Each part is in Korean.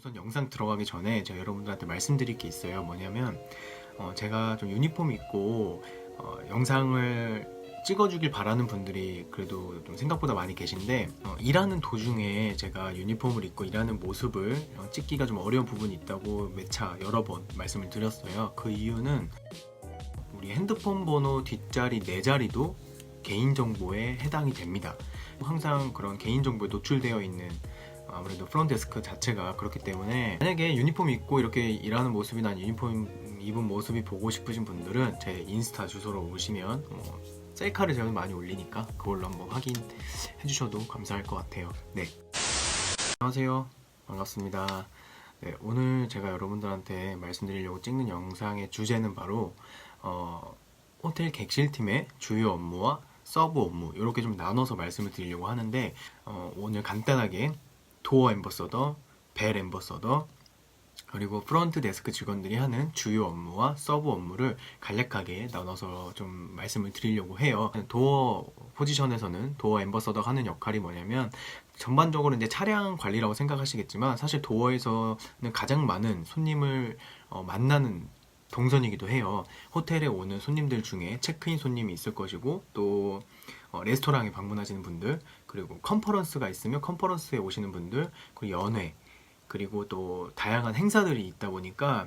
우선 영상 들어가기 전에 제가 여러분들한테 말씀드릴 게 있어요. 뭐냐면 제가 좀 유니폼 입고 영상을 찍어주길 바라는 분들이 그래도 좀 생각보다 많이 계신데 일하는 도중에 제가 유니폼을 입고 일하는 모습을 찍기가 좀 어려운 부분이 있다고 몇 차 여러 번 말씀을 드렸어요. 그 이유는 우리 핸드폰 번호 뒷자리 네 자리도 개인정보에 해당이 됩니다. 항상 그런 개인정보에 노출되어 있는 아무래도 프론트데스크 자체가 그렇기 때문에 만약에 유니폼 입고 이렇게 일하는 모습이나 유니폼 입은 모습이 보고 싶으신 분들은 제 인스타 주소로 오시면 셀카를 제가 많이 올리니까 그걸로 한번 확인해 주셔도 감사할 것 같아요. 네, 안녕하세요. 반갑습니다. 네, 오늘 제가 여러분들한테 말씀드리려고 찍는 영상의 주제는 바로 호텔 객실팀의 주요 업무와 서브 업무 이렇게 좀 나눠서 말씀을 드리려고 하는데 오늘 간단하게 도어 앰버서더, 벨 앰버서더, 그리고 프론트 데스크 직원들이 하는 주요 업무와 서브 업무를 간략하게 나눠서 좀 말씀을 드리려고 해요. 도어 포지션에서는 도어 앰버서더가 하는 역할이 뭐냐면 전반적으로 이제 차량 관리라고 생각하시겠지만 사실 도어에서는 가장 많은 손님을 만나는 동선이기도 해요. 호텔에 오는 손님들 중에 체크인 손님이 있을 것이고 또 레스토랑에 방문하시는 분들, 그리고 컨퍼런스가 있으면 컨퍼런스에 오시는 분들, 그리고 연회, 그리고 또 다양한 행사들이 있다 보니까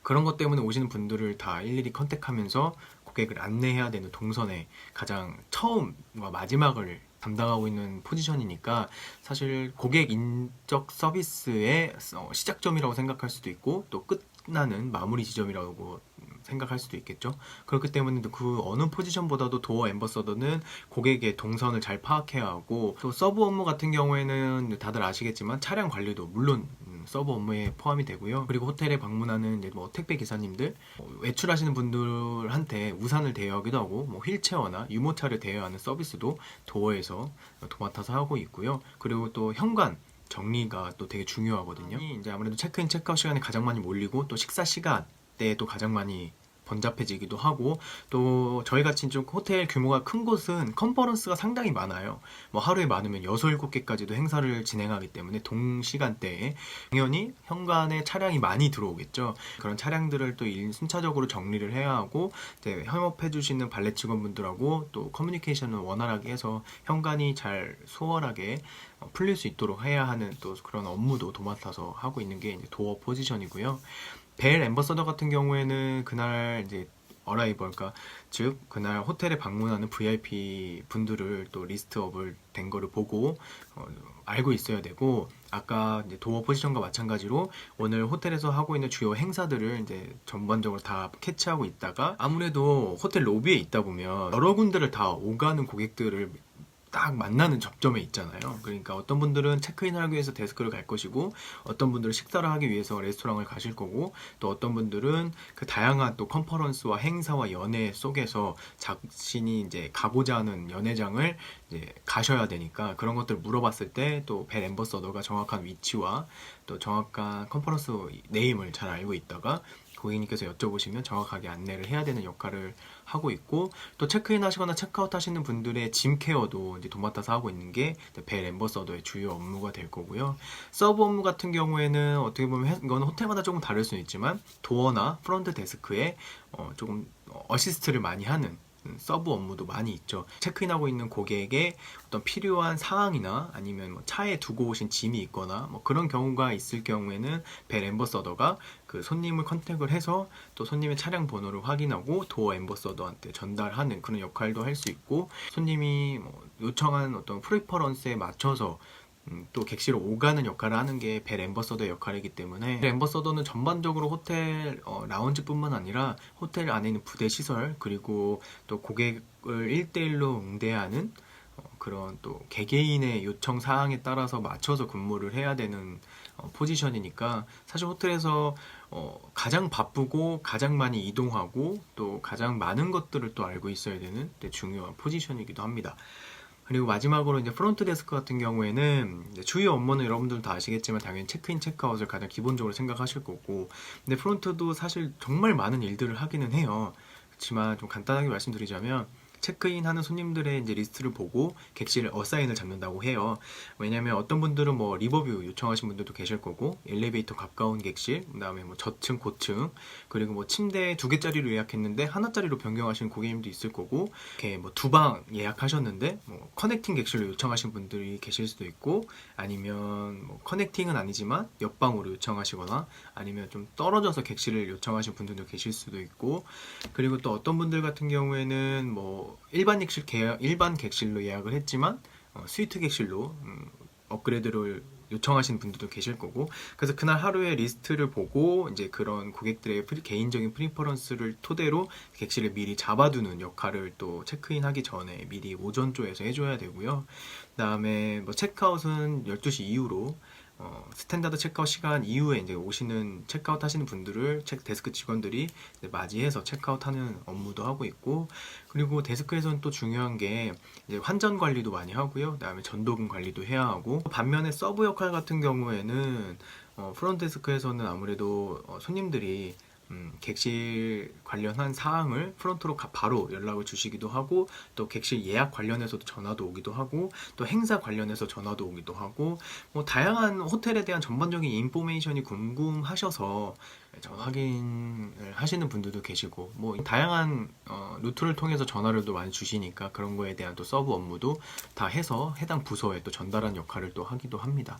그런 것 때문에 오시는 분들을 다 일일이 컨택하면서 고객을 안내해야 되는 동선에 가장 처음과 마지막을 담당하고 있는 포지션이니까 사실 고객 인적 서비스의 시작점이라고 생각할 수도 있고 또 끝나는 마무리 지점이라고 생각할 수도 있겠죠. 그렇기 때문에 그 어느 포지션보다도 도어 앰버서더는 고객의 동선을 잘 파악해야 하고 또 서브 업무 같은 경우에는 다들 아시겠지만 차량 관리도 물론 서브 업무에 포함이 되고요. 그리고 호텔에 방문하는 이제 택배 기사님들, 외출하시는 분들한테 우산을 대여하기도 하고 휠체어나 유모차를 대여하는 서비스도 도어에서 도맡아서 하고 있고요. 그리고 또 현관 정리가 또 되게 중요하거든요. 이제 아무래도 체크인 체크아웃 시간에 가장 많이 몰리고 또 식사 시간 때도 가장 많이 번잡해지기도 하고 또 저희같이 좀 호텔 규모가 큰 곳은 컨퍼런스가 상당히 많아요. 하루에 많으면 6, 7개까지도 행사를 진행하기 때문에 동시간대에 당연히 현관에 차량이 많이 들어오겠죠. 그런 차량들을 또 순차적으로 정리를 해야 하고 협업해주시는 발레 직원분들하고 또 커뮤니케이션을 원활하게 해서 현관이 잘 수월하게 풀릴 수 있도록 해야 하는 또 그런 업무도 도맡아서 하고 있는 게 이제 도어 포지션이고요. 벨 앰버서더 같은 경우에는 그날 이제 어라이벌까 즉 그날 호텔에 방문하는 VIP 분들을 또 리스트업을 된 거를 보고 알고 있어야 되고 아까 이제 도어 포지션과 마찬가지로 오늘 호텔에서 하고 있는 주요 행사들을 이제 전반적으로 다 캐치하고 있다가 아무래도 호텔 로비에 있다 보면 여러 군데를 다 오가는 고객들을 딱 만나는 접점에 있잖아요. 그러니까 어떤 분들은 체크인을 하기 위해서 데스크를 갈 것이고 어떤 분들은 식사를 하기 위해서 레스토랑을 가실 거고 또 어떤 분들은 그 다양한 또 컨퍼런스와 행사와 연회 속에서 자신이 이제 가고자 하는 연회장을 이제 가셔야 되니까 그런 것들을 물어봤을 때 또 벨 앰버서더가 정확한 위치와 또 정확한 컨퍼런스 네임을 잘 알고 있다가 고객님께서 여쭤보시면 정확하게 안내를 해야 되는 역할을 하고 있고 또 체크인 하시거나 체크아웃 하시는 분들의 짐 케어도 이제 도맡아서 하고 있는 게 벨 앰버서더의 주요 업무가 될 거고요. 서브 업무 같은 경우에는 어떻게 보면 이건 호텔마다 조금 다를 수는 있지만 도어나 프론트 데스크에 조금 어시스트를 많이 하는 서브 업무도 많이 있죠. 체크인하고 있는 고객의 어떤 필요한 사항이나 아니면 차에 두고 오신 짐이 있거나 그런 경우가 있을 경우에는 벨 앰버서더가 그 손님을 컨택을 해서 또 손님의 차량 번호를 확인하고 도어 앰버서더한테 전달하는 그런 역할도 할 수 있고 손님이 요청한 어떤 프리퍼런스에 맞춰서 또 객실을 오가는 역할을 하는 게 벨 앰버서더의 역할이기 때문에 벨 앰버서더는 전반적으로 호텔 라운지뿐만 아니라 호텔 안에 있는 부대 시설 그리고 또 고객을 1대1로 응대하는 그런 또 개개인의 요청 사항에 따라서 맞춰서 근무를 해야 되는 포지션이니까 사실 호텔에서 가장 바쁘고 가장 많이 이동하고 또 가장 많은 것들을 또 알고 있어야 되는 중요한 포지션이기도 합니다. 그리고 마지막으로 이제 프론트 데스크 같은 경우에는 주요 업무는 여러분들도 다 아시겠지만 당연히 체크인, 체크아웃을 가장 기본적으로 생각하실 거고 근데 프론트도 사실 정말 많은 일들을 하기는 해요. 그렇지만 좀 간단하게 말씀드리자면 체크인하는 손님들의 이제 리스트를 보고 객실 어사인을 잡는다고 해요. 왜냐면 어떤 분들은 뭐 리버뷰 요청하신 분들도 계실 거고, 엘리베이터 가까운 객실, 그다음에 뭐 저층, 고층, 그리고 뭐 침대 2개짜리로 예약했는데 하나짜리로 변경하시는 고객님도 있을 거고, 이렇게 뭐 두 방 예약하셨는데 뭐 커넥팅 객실로 요청하신 분들이 계실 수도 있고, 아니면 뭐 커넥팅은 아니지만 옆방으로 요청하시거나, 아니면 좀 떨어져서 객실을 요청하신 분들도 계실 수도 있고, 그리고 또 어떤 분들 같은 경우에는 뭐 일반 객실로 예약을 했지만 스위트 객실로 업그레이드를 요청하시는 분들도 계실 거고, 그래서 그날 하루의 리스트를 보고 이제 그런 고객들의 개인적인 프리퍼런스를 토대로 객실을 미리 잡아두는 역할을 또 체크인하기 전에 미리 오전조에서 해줘야 되고요. 그다음에 뭐 체크아웃은 12시 이후로 스탠다드 체크아웃 시간 이후에 이제 오시는 체크아웃 하시는 분들을 데스크 직원들이 이제 맞이해서 체크아웃 하는 업무도 하고 있고, 그리고 데스크에서는 또 중요한 게 이제 환전 관리도 많이 하고요. 그다음에 전도금 관리도 해야 하고, 반면에 서브 역할 같은 경우에는 프론트 데스크에서는 아무래도 손님들이 객실 관련한 사항을 프론트로 바로 연락을 주시기도 하고, 또 객실 예약 관련해서도 전화도 오기도 하고, 또 행사 관련해서 전화도 오기도 하고, 뭐 다양한 호텔에 대한 전반적인 인포메이션이 궁금하셔서 확인을 하시는 분들도 계시고, 뭐 다양한 루트를 통해서 전화를 또 많이 주시니까 그런 거에 대한 또 서브 업무도 다 해서 해당 부서에 또 전달하는 역할을 또 하기도 합니다.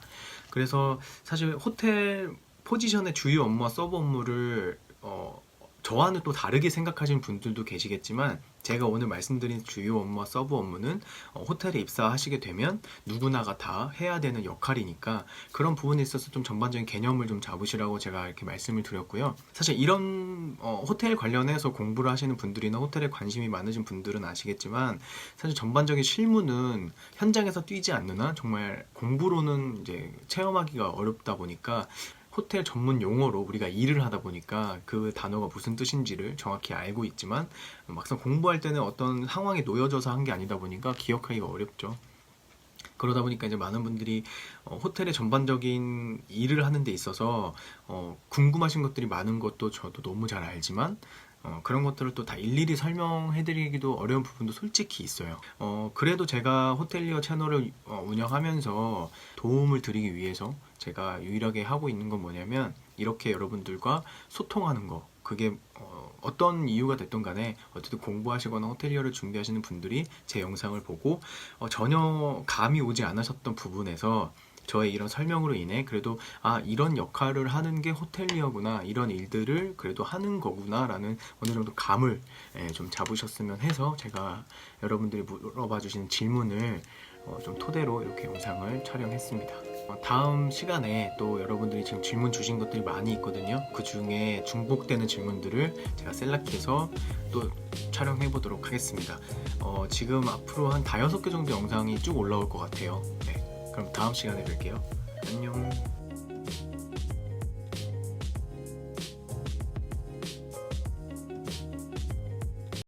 그래서 사실 호텔 포지션의 주요 업무와 서브 업무를 저와는 또 다르게 생각하시는 분들도 계시겠지만, 제가 오늘 말씀드린 주요 업무와 서브 업무는 호텔에 입사하시게 되면 누구나가 다 해야 되는 역할이니까 그런 부분에 있어서 좀 전반적인 개념을 좀 잡으시라고 제가 이렇게 말씀을 드렸고요. 사실 이런 호텔 관련해서 공부를 하시는 분들이나 호텔에 관심이 많으신 분들은 아시겠지만, 사실 전반적인 실무는 현장에서 뛰지 않는 한 정말 공부로는 이제 체험하기가 어렵다 보니까, 호텔 전문 용어로 우리가 일을 하다 보니까 그 단어가 무슨 뜻인지를 정확히 알고 있지만 막상 공부할 때는 어떤 상황에 놓여져서 한 게 아니다 보니까 기억하기가 어렵죠. 그러다 보니까 이제 많은 분들이 호텔의 전반적인 일을 하는 데 있어서 궁금하신 것들이 많은 것도 저도 너무 잘 알지만, 그런 것들을 또 다 일일이 설명해드리기도 어려운 부분도 솔직히 있어요. 그래도 제가 호텔리어 채널을 운영하면서 도움을 드리기 위해서 제가 유일하게 하고 있는 건 뭐냐면, 이렇게 여러분들과 소통하는 거, 그게 어떤 이유가 됐든 간에 어쨌든 공부하시거나 호텔리어를 준비하시는 분들이 제 영상을 보고 전혀 감이 오지 않으셨던 부분에서 저의 이런 설명으로 인해 그래도 이런 역할을 하는 게 호텔리어구나, 이런 일들을 그래도 하는 거구나 라는 어느 정도 감을 좀 잡으셨으면 해서 제가 여러분들이 물어봐 주시는 질문을 좀 토대로 이렇게 영상을 촬영했습니다. 다음 시간에 또 여러분들이 지금 질문 주신 것들이 많이 있거든요. 그 중에 중복되는 질문들을 제가 셀렉해서 또 촬영해 보도록 하겠습니다. 지금 앞으로 한 5-6개 정도 영상이 쭉 올라올 것 같아요. 네, 그럼 다음 시간에 뵐게요. 안녕.